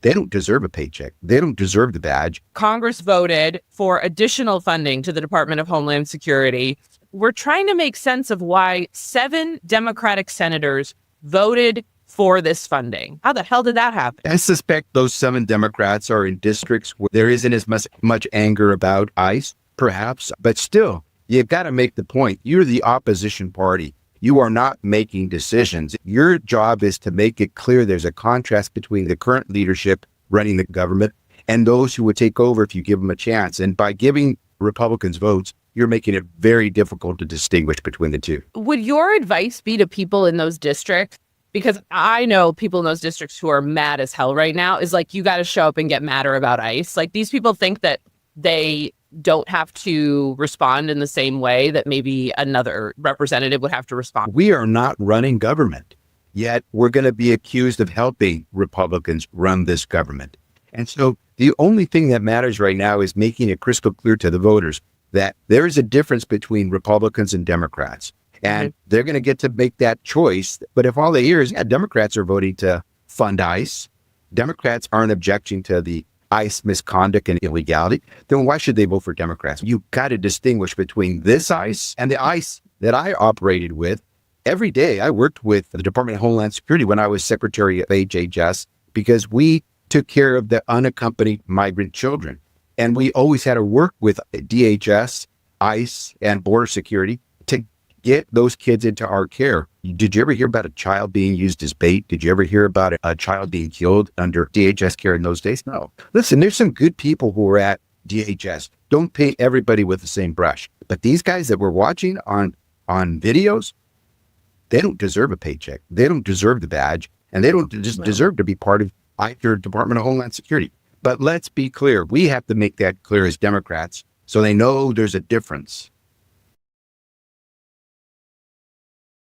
They don't deserve a paycheck. They don't deserve the badge. Congress voted for additional funding to the Department of Homeland Security. We're trying to make sense of why 7 Democratic senators voted for this funding. How the hell did that happen? I suspect those 7 Democrats are in districts where there isn't as much anger about ICE, perhaps. But still, you've got to make the point. You're the opposition party. You are not making decisions. Your job is to make it clear there's a contrast between the current leadership running the government and those who would take over if you give them a chance. And by giving Republicans votes, you're making it very difficult to distinguish between the two. Would your advice be to people in those districts? Because I know people in those districts who are mad as hell right now is like, you got to show up and get madder about ICE. Like, these people think that they don't have to respond in the same way that maybe another representative would have to respond. We are not running government, yet we're going to be accused of helping Republicans run this government. And so the only thing that matters right now is making it crystal clear to the voters that there is a difference between Republicans and Democrats. And they're going to get to make that choice. But if all they hear is, Democrats are voting to fund ICE, Democrats aren't objecting to the ICE misconduct and illegality, then why should they vote for Democrats? You've got to distinguish between this ICE and the ICE that I operated with every day. I worked with the Department of Homeland Security when I was Secretary of HHS because we took care of the unaccompanied migrant children. And we always had to work with DHS, ICE, and Border Security to get those kids into our care. Did you ever hear about a child being used as bait? Did you ever hear about a child being killed under DHS care in those days? No. Listen, there's some good people who are at DHS. Don't paint everybody with the same brush. But these guys that we're watching on videos, they don't deserve a paycheck. They don't deserve the badge. And they don't just deserve to be part of either Department of Homeland Security. But let's be clear. We have to make that clear as Democrats so they know there's a difference.